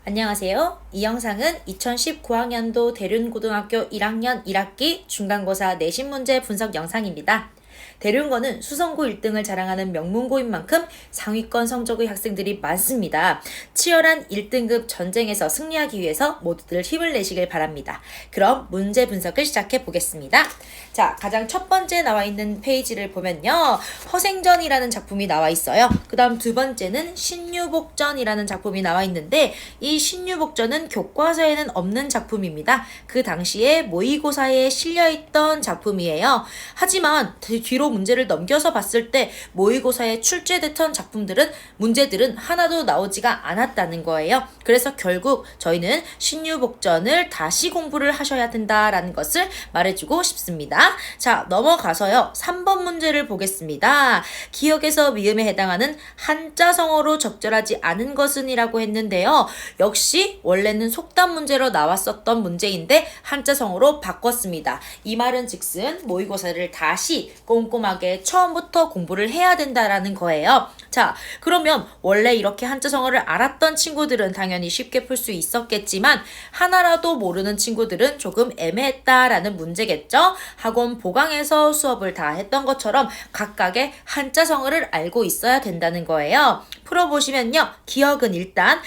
안녕하세요. 이 영상은 2019학년도 대륜고등학교 1학년 1학기 중간고사 내신 문제 분석 영상입니다. 대륜고는 수성고 1등을 자랑하는 명문고인 만큼 상위권 성적의 학생들이 많습니다. 치열한 1등급 전쟁에서 승리하기 위해서 모두들 힘을 내시길 바랍니다. 그럼 문제 분석을 시작해 보겠습니다. 자, 가장 첫 번째 나와 있는 페이지를 보면요. 허생전이라는 작품이 나와 있어요. 그 다음 두 번째는 신유복전이라는 작품이 나와 있는데 이 신유복전은 교과서에는 없는 작품입니다. 그 당시에 모의고사에 실려있던 작품이에요. 하지만 뒤로 문제를 넘겨서 봤을 때 모의고사에 출제됐던 문제들은 하나도 나오지가 않았다는 거예요. 그래서 결국 저희는 신유복전을 다시 공부를 하셔야 된다라는 것을 말해주고 싶습니다. 자, 넘어가서요. 3번 문제를 보겠습니다. 기억에서 미음에 해당하는 한자성어로 적절하지 않은 것은 이라고 했는데요. 역시 원래는 속담 문제로 나왔었던 문제인데 한자성어로 바꿨습니다. 이 말은 즉슨 모의고사를 다시 꼼꼼하게 처음부터 공부를 해야 된다라는 거예요. 자, 그러면 원래 이렇게 한자성어를 알았던 친구들은 당연히 쉽게 풀 수 있었겠지만 하나라도 모르는 친구들은 조금 애매했다라는 문제겠죠? 학원 보강에서 수업을 다 했던 것처럼 각각의 한자성어를 알고 있어야 된다는 거예요. 풀어보시면요. 기억은 일단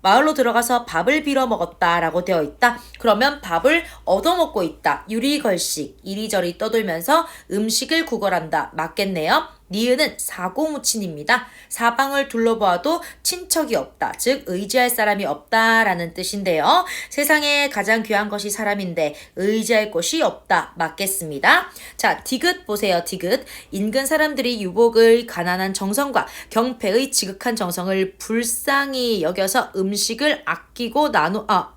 마을로 들어가서 밥을 빌어 먹었다라고 되어 있다. 그러면 밥을 얻어먹고 있다. 유리걸식, 이리저리 떠돌면서 음식을 구걸한다. 맞겠네요. 니은은 사고무친입니다. 사방을 둘러보아도 친척이 없다. 즉 의지할 사람이 없다라는 뜻인데요. 세상에 가장 귀한 것이 사람인데 의지할 곳이 없다. 맞겠습니다. 자, 디귿 보세요. 디귿. 인근 사람들이 유복의 가난한 정성과 경패의 지극한 정성을 불쌍히 여겨서 음식을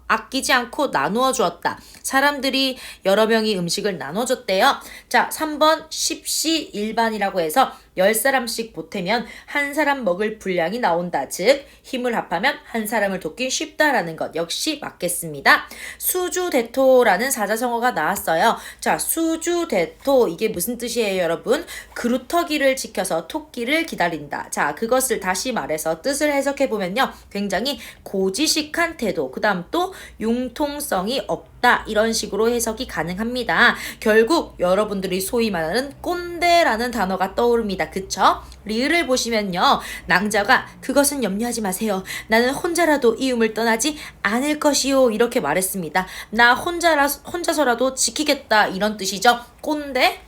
아끼지 않고 나누어 주었다. 사람들이 여러 명이 음식을 나눠줬대요. 자, 3번 십시일반이라고 해서 10사람씩 보태면 한 사람 먹을 분량이 나온다. 즉 힘을 합하면 한 사람을 돕기 쉽다라는 것 역시 맞겠습니다. 수주대토라는 사자성어가 나왔어요. 자, 수주대토 이게 무슨 뜻이에요, 여러분? 그루터기를 지켜서 토끼를 기다린다. 자, 그것을 다시 말해서 뜻을 해석해 보면요. 굉장히 고지식한 태도, 그 다음 또 융통성이 없다. 이런 식으로 해석이 가능합니다. 결국 여러분들이 소위 말하는 꼰대라는 단어가 떠오릅니다. 그쵸? 리을을 보시면요. 낭자가 그것은 염려하지 마세요. 나는 혼자라도 이음을 떠나지 않을 것이요. 이렇게 말했습니다. 나 혼자서라도 지키겠다. 이런 뜻이죠. 꼰대,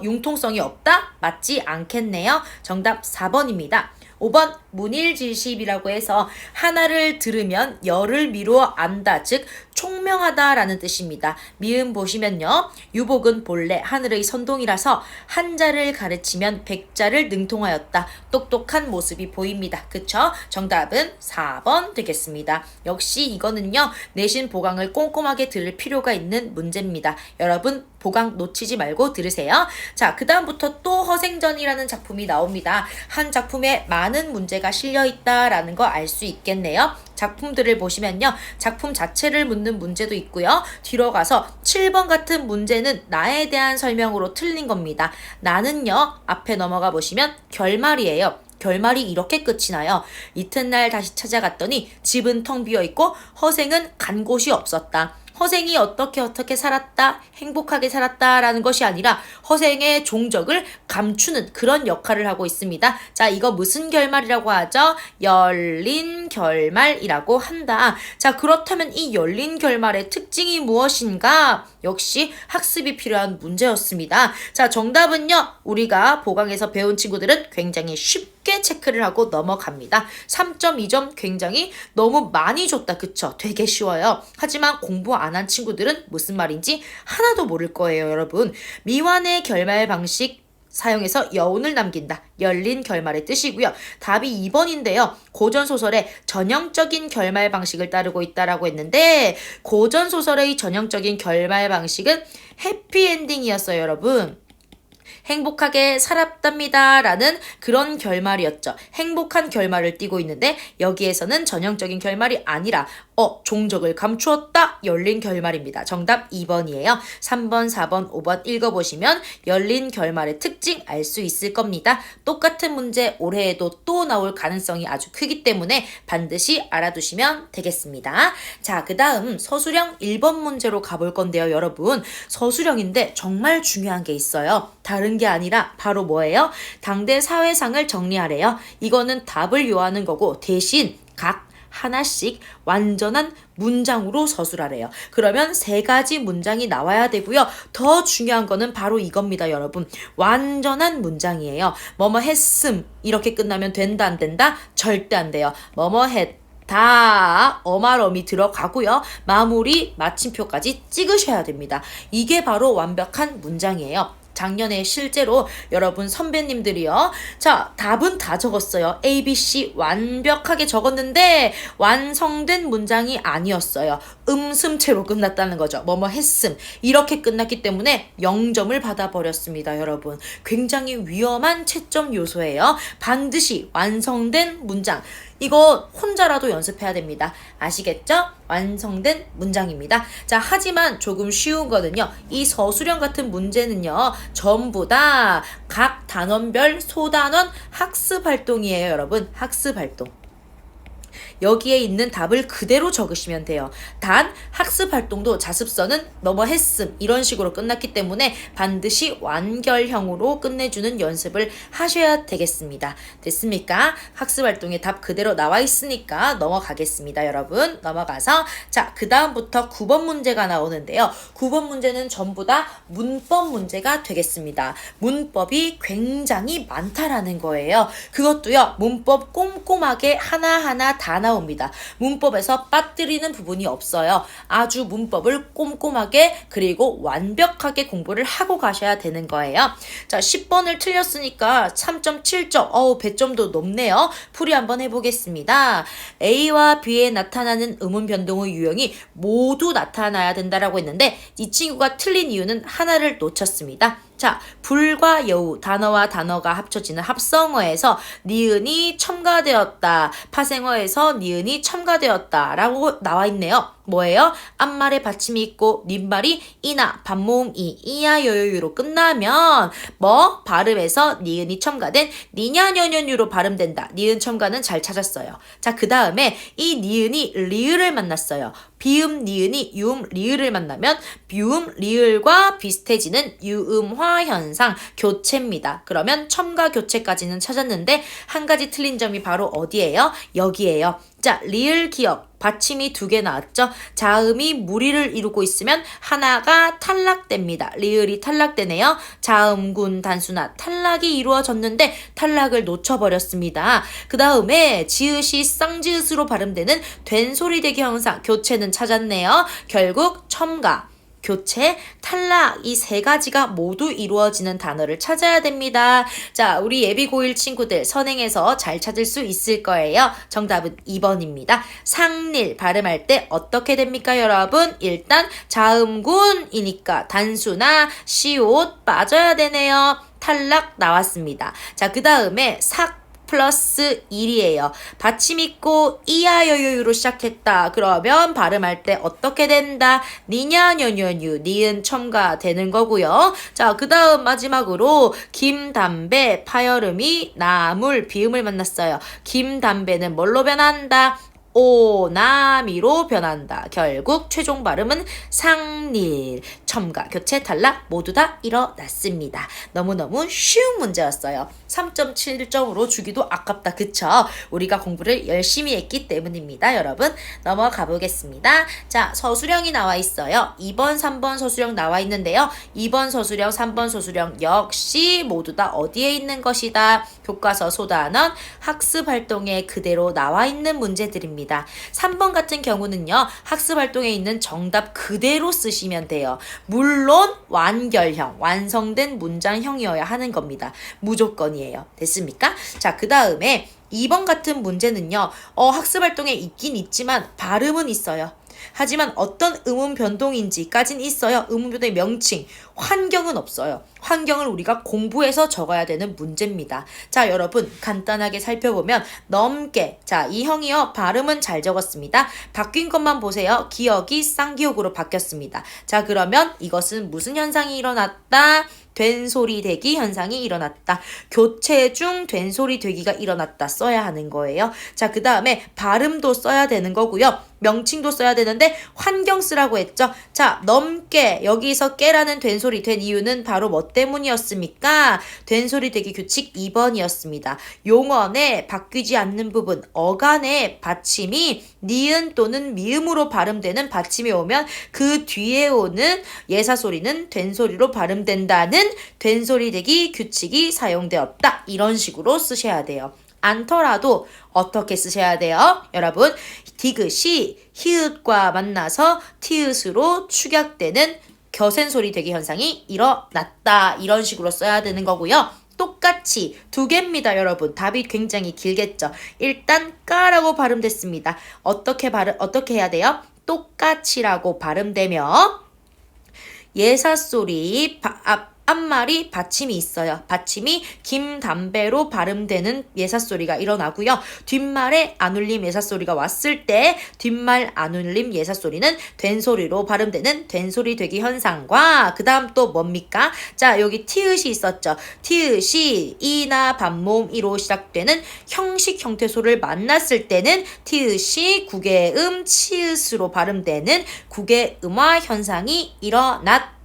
융통성이 없다? 맞지 않겠네요. 정답 4번입니다. 5번 문일지십이라고 해서 하나를 들으면 열을 미루어 안다. 즉 총명하다라는 뜻입니다. 미음 보시면요. 유복은 본래 하늘의 선동이라서 한자를 가르치면 백자를 능통하였다. 똑똑한 모습이 보입니다. 그쵸? 정답은 4번 되겠습니다. 역시 이거는요. 내신 보강을 꼼꼼하게 들을 필요가 있는 문제입니다. 여러분 보강 놓치지 말고 들으세요. 자, 그 다음부터 또 허생전이라는 작품이 나옵니다. 한 작품에 많은 문제가 실려있다라는 거 알 수 있겠네요. 작품들을 보시면요. 작품 자체를 묻는 문제도 있고요. 뒤로 가서 7번 같은 문제는 나에 대한 설명으로 틀린 겁니다. 나는요. 앞에 넘어가 보시면 결말이에요. 결말이 이렇게 끝이 나요. 이튿날 다시 찾아갔더니 집은 텅 비어있고 허생은 간 곳이 없었다. 허생이 어떻게 살았다, 행복하게 살았다라는 것이 아니라 허생의 종적을 감추는 그런 역할을 하고 있습니다. 자, 이거 무슨 결말이라고 하죠? 열린 결말이라고 한다. 자, 그렇다면 이 열린 결말의 특징이 무엇인가? 역시 학습이 필요한 문제였습니다. 자, 정답은요. 우리가 보강에서 배운 친구들은 굉장히 쉽게 체크를 하고 넘어갑니다. 3.2점 굉장히 너무 많이 줬다. 그쵸? 되게 쉬워요. 하지만 공부 안 한 친구들은 무슨 말인지 하나도 모를 거예요, 여러분. 미완의 결말 방식 사용해서 여운을 남긴다. 열린 결말의 뜻이고요. 답이 2번인데요. 고전소설의 전형적인 결말 방식을 따르고 있다라고 했는데 고전소설의 전형적인 결말 방식은 해피엔딩이었어요, 여러분. 행복하게 살았답니다 라는 그런 결말이었죠. 행복한 결말을 띠고 있는데 여기에서는 전형적인 결말이 아니라 종적을 감추었다 열린 결말입니다. 정답 2번이에요. 3번, 4번, 5번 읽어보시면 열린 결말의 특징 알 수 있을 겁니다. 똑같은 문제 올해에도 또 나올 가능성이 아주 크기 때문에 반드시 알아두시면 되겠습니다. 자, 그 다음 서술형 1번 문제로 가볼 건데요. 여러분, 서술형인데 정말 중요한 게 있어요. 다른 게 아니라 바로 뭐예요? 당대 사회상을 정리하래요. 이거는 답을 요하는 거고 대신 각 하나씩 완전한 문장으로 서술하래요. 그러면 3가지 문장이 나와야 되고요. 더 중요한 거는 바로 이겁니다, 여러분. 완전한 문장이에요. 뭐뭐 했음 이렇게 끝나면 된다 안 된다? 절대 안 돼요. 뭐뭐 다 어말어미 들어가고요. 마무리 마침표까지 찍으셔야 됩니다. 이게 바로 완벽한 문장이에요. 작년에 실제로 여러분 선배님들이요. 자, 답은 다 적었어요. A, B, C 완벽하게 적었는데 완성된 문장이 아니었어요. 음슴체로 끝났다는 거죠. 뭐뭐 했음. 이렇게 끝났기 때문에 0점을 받아버렸습니다, 여러분. 굉장히 위험한 채점 요소예요. 반드시 완성된 문장. 이거 혼자라도 연습해야 됩니다. 아시겠죠? 완성된 문장입니다. 자, 하지만 조금 쉬운 거는요. 이 서술형 같은 문제는요. 전부 다 각 단원별 소단원 학습 활동이에요, 여러분. 학습 활동. 여기에 있는 답을 그대로 적으시면 돼요. 단 학습 활동도 자습서는 뭐뭐 했음 이런 식으로 끝났기 때문에 반드시 완결형으로 끝내주는 연습을 하셔야 되겠습니다. 됐습니까? 학습 활동의 답 그대로 나와 있으니까 넘어가겠습니다, 여러분. 넘어가서 자, 그 다음부터 9번 문제가 나오는데요. 9번 문제는 전부 다 문법 문제가 되겠습니다. 문법이 굉장히 많다라는 거예요. 그것도요. 문법 꼼꼼하게 하나하나 다 나옵니다. 문법에서 빠뜨리는 부분이 없어요. 아주 문법을 꼼꼼하게 그리고 완벽하게 공부를 하고 가셔야 되는 거예요. 자, 10번을 틀렸으니까 3.7점. 배점도 높네요. 풀이 한번 해보겠습니다. A와 B에 나타나는 음운 변동의 유형이 모두 나타나야 된다라고 했는데 이 친구가 틀린 이유는 하나를 놓쳤습니다. 자, 불과 여우, 단어와 단어가 합쳐지는 합성어에서 니은이 첨가되었다. 파생어에서 니은이 첨가되었다. 라고 나와 있네요. 뭐예요? 앞말에 받침이 있고 뒷말이 이나, 반모음 이야, 여여유로 끝나면 발음에서 니은이 첨가된 니냐녀녀유로 발음된다. 니은 첨가는 잘 찾았어요. 자, 그 다음에 이 니은이 리을을 만났어요. 비음 니은이 유음 리을을 만나면 비음 리을과 비슷해지는 유음화 현상 교체입니다. 그러면 첨가 교체까지는 찾았는데 한 가지 틀린 점이 바로 어디예요? 여기예요. 자, 리을 기억. 받침이 2개 나왔죠? 자음이 무리를 이루고 있으면 하나가 탈락됩니다. 리을이 탈락되네요. 자음군 단수나 탈락이 이루어졌는데 탈락을 놓쳐버렸습니다. 그 다음에 지읒이 쌍지읒으로 발음되는 된소리대기 현상 교체는 찾았네요. 결국 첨가, 교체, 탈락 이 3가지가 모두 이루어지는 단어를 찾아야 됩니다. 자, 우리 예비 고1 친구들 선행해서 잘 찾을 수 있을 거예요. 정답은 2번입니다. 상릴 발음할 때 어떻게 됩니까, 여러분? 일단 자음군이니까 단수나 시옷 빠져야 되네요. 탈락 나왔습니다. 자, 그 다음에 삭 플러스 1이에요. 받침 있고 이하여유로 시작했다. 그러면 발음할 때 어떻게 된다? 니냐녀녀유 니은 첨가되는 거고요. 자, 그 다음 마지막으로 김담배 파열음이 나물 비음을 만났어요. 김담배는 뭘로 변한다? 오나미로 변한다. 결국 최종 발음은 상릴, 첨가, 교체, 탈락 모두 다 일어났습니다. 너무너무 쉬운 문제였어요. 3.7점으로 주기도 아깝다. 그쵸? 우리가 공부를 열심히 했기 때문입니다. 여러분 넘어가 보겠습니다. 자, 서술형이 나와 있어요. 2번, 3번 서술형 나와 있는데요. 2번 서술형, 3번 서술형 역시 모두 다 어디에 있는 것이다? 교과서 소단원 학습활동에 그대로 나와 있는 문제들입니다. 3번 같은 경우는요. 학습활동에 있는 정답 그대로 쓰시면 돼요. 물론 완결형, 완성된 문장형이어야 하는 겁니다. 무조건이에요. 됐습니까? 자, 그 다음에 2번 같은 문제는요. 학습활동에 있긴 있지만 발음은 있어요. 하지만 어떤 의문 변동인지까진 있어요. 의문 변동의 명칭. 환경은 없어요. 환경을 우리가 공부해서 적어야 되는 문제입니다. 자, 여러분 간단하게 살펴보면 넘게. 자, 이 형이요. 발음은 잘 적었습니다. 바뀐 것만 보세요. 기억이 쌍기역으로 바뀌었습니다. 자, 그러면 이것은 무슨 현상이 일어났다? 된소리 되기 현상이 일어났다. 교체 중 된소리 되기가 일어났다 써야 하는 거예요. 자, 그 다음에 발음도 써야 되는 거고요. 명칭도 써야 되는데 환경 쓰라고 했죠. 자, 넘게. 여기서 깨라는 된소리 된 이유는 바로 뭐 때문이었습니까? 된소리 되기 규칙 2번이었습니다. 용언에 바뀌지 않는 부분, 어간의 받침이 니은 또는 미음으로 발음되는 받침이 오면 그 뒤에 오는 예사소리는 된소리로 발음된다는 된소리 되기 규칙이 사용되었다. 이런 식으로 쓰셔야 돼요. 않더라도 어떻게 쓰셔야 돼요? 여러분, 디귿이 히읗과 만나서 티읕으로 축약되는 겨센소리 되기 현상이 일어났다. 이런 식으로 써야 되는 거고요. 똑같이 두 개입니다, 여러분. 답이 굉장히 길겠죠. 일단 까라고 발음됐습니다. 어떻게 해야 돼요? 똑같이라고 발음되며 예사소리 앞말이 받침이 있어요. 받침이 김담배로 발음되는 예사소리가 일어나고요. 뒷말에 안울림 예사소리가 왔을 때 뒷말 안울림 예사소리는 된소리로 발음되는 된소리 되기 현상과 그 다음 또 뭡니까? 자, 여기 티읕이 있었죠. 티읕이 이나 반모음이로 시작되는 형식 형태소를 만났을 때는 티읕이 국의 치읕으로 발음되는 국의 음화 현상이 일어났다.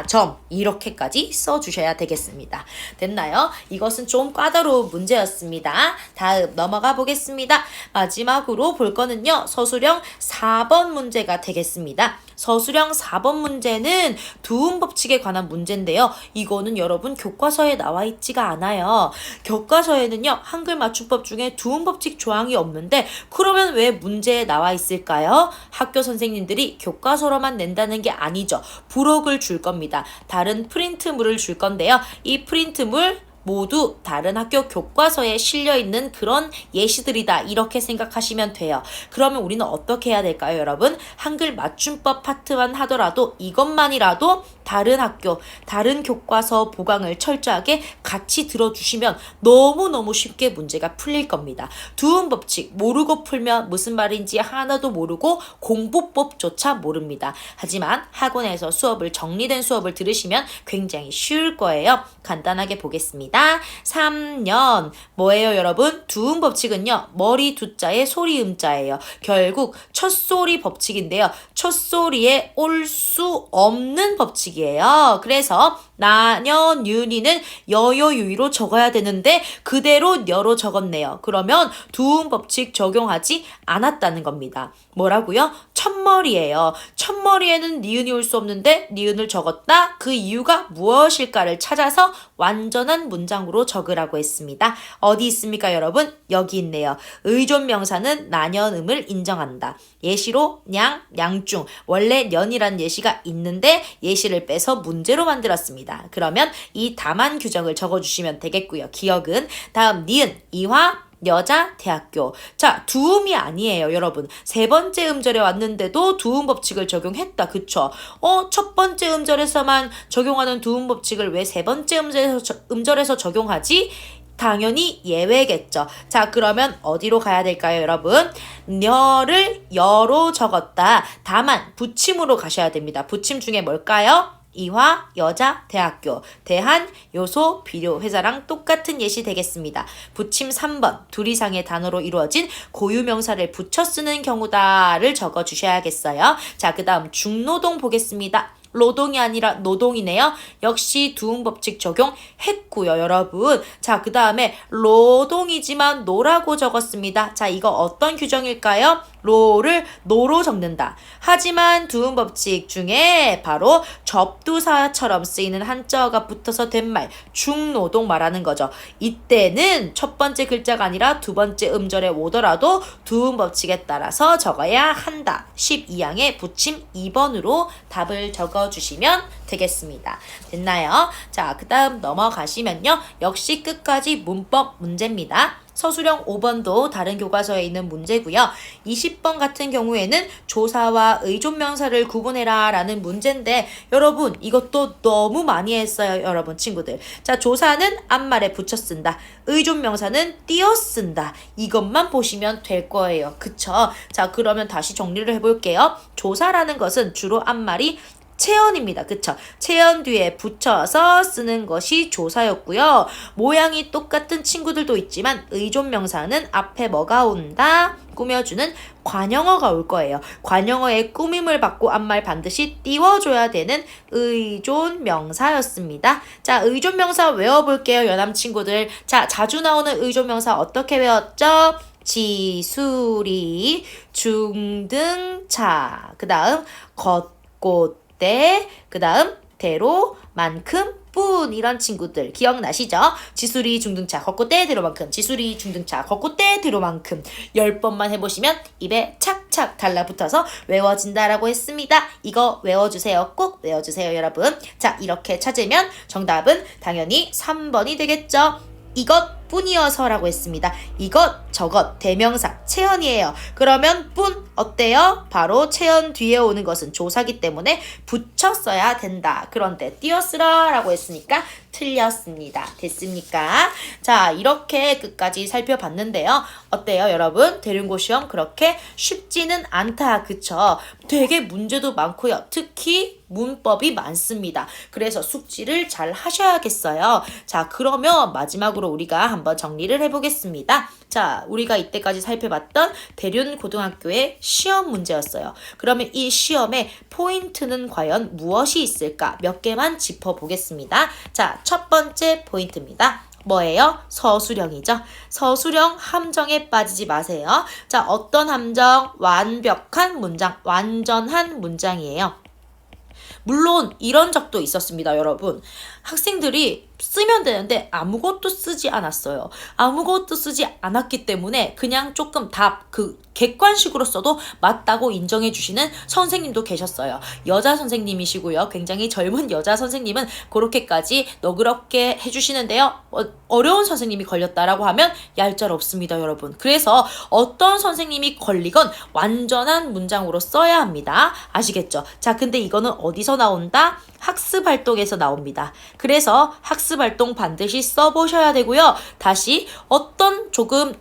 점 이렇게까지 써주셔야 되겠습니다. 됐나요? 이것은 좀 까다로운 문제였습니다. 다음 넘어가 보겠습니다. 마지막으로 볼 거는요. 서술형 4번 문제가 되겠습니다. 서술형 4번 문제는 두음 법칙에 관한 문제인데요. 이거는 여러분 교과서에 나와 있지가 않아요. 교과서에는요. 한글 맞춤법 중에 두음 법칙 조항이 없는데 그러면 왜 문제에 나와 있을까요? 학교 선생님들이 교과서로만 낸다는 게 아니죠. 부록을 줄 겁니다. 다른 프린트물을 줄 건데요. 이 프린트물 모두 다른 학교 교과서에 실려있는 그런 예시들이다. 이렇게 생각하시면 돼요. 그러면 우리는 어떻게 해야 될까요, 여러분? 한글 맞춤법 파트만 하더라도 이것만이라도 다른 학교, 다른 교과서 보강을 철저하게 같이 들어주시면 너무너무 쉽게 문제가 풀릴 겁니다. 두음 법칙 모르고 풀면 무슨 말인지 하나도 모르고 공부법조차 모릅니다. 하지만 학원에서 정리된 수업을 들으시면 굉장히 쉬울 거예요. 간단하게 보겠습니다. 3년 뭐예요, 여러분? 두음 법칙은요. 머리 두자에 소리 음자예요. 결국 첫소리 법칙인데요. 첫소리에 올 수 없는 법칙이에요. 그래서 나년 윤이는 여여유의로 적어야 되는데 그대로 여로 적었네요. 그러면 두음 법칙 적용하지 않았다는 겁니다. 뭐라고요? 첫머리예요. 첫머리에는 니은이 올 수 없는데 니은을 적었다. 그 이유가 무엇일까를 찾아서 완전한 문장으로 적으라고 했습니다. 어디 있습니까, 여러분? 여기 있네요. 의존명사는 나년음을 인정한다. 예시로 양중. 원래 년이란 예시가 있는데 예시를 빼서 문제로 만들었습니다. 그러면 이 다만 규정을 적어주시면 되겠고요. 기억은 다음 니은 이화 여자 대학교. 자, 두음이 아니에요, 여러분. 세 번째 음절에 왔는데도 두음 법칙을 적용했다. 그쵸? 첫 번째 음절에서만 적용하는 두음 법칙을 왜 세 번째 음절에서 적용하지? 당연히 예외겠죠. 자, 그러면 어디로 가야 될까요, 여러분? 녀를 여로 적었다. 다만 붙임으로 가셔야 됩니다. 붙임 중에 뭘까요? 이화 여자 대학교. 대한 요소 비료 회사랑 똑같은 예시 되겠습니다. 붙임 3번 둘 이상의 단어로 이루어진 고유명사를 붙여 쓰는 경우다를 적어 주셔야겠어요. 자, 그 다음 중노동 보겠습니다. 노동이 아니라 노동이네요. 역시 두음 법칙 적용했고요, 여러분. 자, 그 다음에 노동이지만 노라고 적었습니다. 자, 이거 어떤 규정일까요? 로를 노로 적는다. 하지만 두음 법칙 중에 바로 접두사처럼 쓰이는 한자어가 붙어서 된 말, 중노동 말하는 거죠. 이때는 첫 번째 글자가 아니라 두 번째 음절에 오더라도 두음 법칙에 따라서 적어야 한다. 12항의 붙임 2번으로 답을 적어주시면 되겠습니다. 됐나요? 자, 그 다음 넘어가시면요. 역시 끝까지 문법 문제입니다. 서술형 5번도 다른 교과서에 있는 문제고요. 20번 같은 경우에는 조사와 의존명사를 구분해라 라는 문제인데 여러분 이것도 너무 많이 했어요. 여러분 친구들. 자, 조사는 앞말에 붙여 쓴다. 의존명사는 띄어 쓴다. 이것만 보시면 될 거예요. 그쵸? 자, 그러면 다시 정리를 해볼게요. 조사라는 것은 주로 앞말이 체언입니다. 그쵸? 체언 뒤에 붙여서 쓰는 것이 조사였고요. 모양이 똑같은 친구들도 있지만 의존명사는 앞에 뭐가 온다? 꾸며주는 관형어가 올 거예요. 관형어의 꾸밈을 받고 앞말 반드시 띄워줘야 되는 의존명사였습니다. 자, 의존명사 외워볼게요. 연함 친구들. 자, 자주 나오는 의존명사 어떻게 외웠죠? 지수리, 중등차, 그 다음 겉곳, 그 다음 대로, 만큼, 뿐 이런 친구들 기억나시죠? 지수리, 중등차, 겉곳대, 대로만큼, 지수리, 중등차, 겉곳대, 대로만큼 10번만 해보시면 입에 착착 달라붙어서 외워진다라고 했습니다. 이거 외워주세요. 꼭 외워주세요, 여러분. 자, 이렇게 찾으면 정답은 당연히 3번이 되겠죠? 이것뿐이어서라고 했습니다. 이것, 저것, 대명사, 체언이에요. 그러면 뿐 어때요? 바로 체언 뒤에 오는 것은 조사기 때문에 붙여 써야 된다. 그런데 띄어 쓰라 라고 했으니까 틀렸습니다. 됐습니까? 자, 이렇게 끝까지 살펴봤는데요. 어때요, 여러분? 대륜고 시험 그렇게 쉽지는 않다. 그쵸? 되게 문제도 많고요. 특히 문법이 많습니다. 그래서 숙지를 잘 하셔야겠어요. 자, 그러면 마지막으로 우리가 한번 정리를 해보겠습니다. 자, 우리가 이때까지 살펴봤던 대륜고등학교의 시험 문제였어요. 그러면 이 시험의 포인트는 과연 무엇이 있을까? 몇 개만 짚어보겠습니다. 자, 첫 번째 포인트입니다. 뭐예요? 서술형이죠. 서술형 함정에 빠지지 마세요. 자, 어떤 함정? 완벽한 문장, 완전한 문장이에요. 물론 이런 적도 있었습니다, 여러분. 학생들이 쓰면 되는데 아무것도 쓰지 않았어요. 아무것도 쓰지 않았기 때문에 그냥 조금 객관식으로 써도 맞다고 인정해 주시는 선생님도 계셨어요. 여자 선생님이시고요. 굉장히 젊은 여자 선생님은 그렇게까지 너그럽게 해주시는데요. 어려운 선생님이 걸렸다라고 하면 얄짤없습니다, 여러분. 그래서 어떤 선생님이 걸리건 완전한 문장으로 써야 합니다. 아시겠죠? 자, 근데 이거는 어디서 나온다? 학습활동에서 나옵니다. 그래서 학습활동 반드시 써보셔야 되고요. 다시 어떤 조금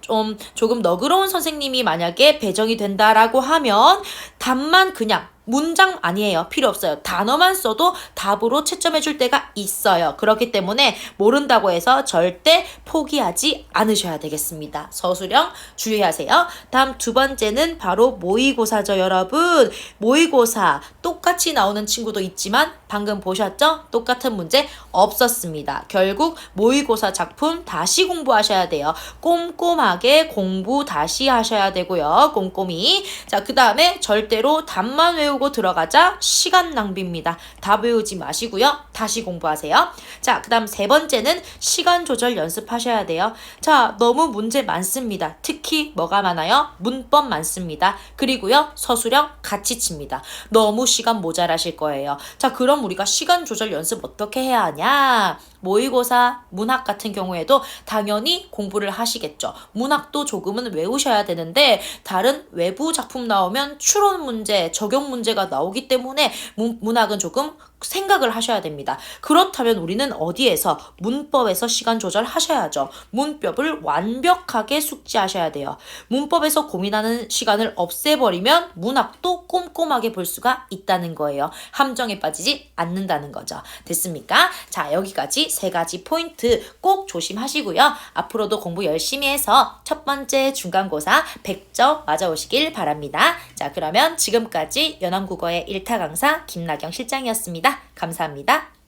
너그러운 선생님이 만약에 배정이 된다라고 하면 답만 그냥 문장 아니에요. 필요 없어요. 단어만 써도 답으로 채점해 줄 때가 있어요. 그렇기 때문에 모른다고 해서 절대 포기하지 않으셔야 되겠습니다. 서술형 주의하세요. 다음 두 번째는 바로 모의고사죠, 여러분. 모의고사 똑같이 나오는 친구도 있지만 방금 보셨죠? 똑같은 문제 없었습니다. 결국 모의고사 작품 다시 공부하셔야 돼요. 꼼꼼하게 공부 다시 하셔야 되고요. 꼼꼼히. 자, 그 다음에 절대로 답만 외우고 들어가자 시간 낭비입니다. 다 외우지 마시고요. 다시 공부하세요. 자, 그 다음 세 번째는 시간 조절 연습하셔야 돼요. 자, 너무 문제 많습니다. 특히 뭐가 많아요? 문법 많습니다. 그리고요, 서술형 같이 칩니다. 너무 시간 모자라실 거예요. 자, 그럼 우리가 시간 조절 연습 어떻게 해야 하냐? 모의고사, 문학 같은 경우에도 당연히 공부를 하시겠죠. 문학도 조금은 외우셔야 되는데 다른 외부 작품 나오면 추론 문제, 적용 문제가 나오기 때문에 문학은 조금 생각을 하셔야 됩니다. 그렇다면 우리는 어디에서? 문법에서 시간 조절하셔야죠. 문법을 완벽하게 숙지하셔야 돼요. 문법에서 고민하는 시간을 없애버리면 문학도 꼼꼼하게 볼 수가 있다는 거예요. 함정에 빠지지 않는다는 거죠. 됐습니까? 자, 여기까지 세 가지 포인트 꼭 조심하시고요. 앞으로도 공부 열심히 해서 첫 번째 중간고사 100점 맞아오시길 바랍니다. 자, 그러면 지금까지 연암국어의 1타 강사 김나경 실장이었습니다. 감사합니다.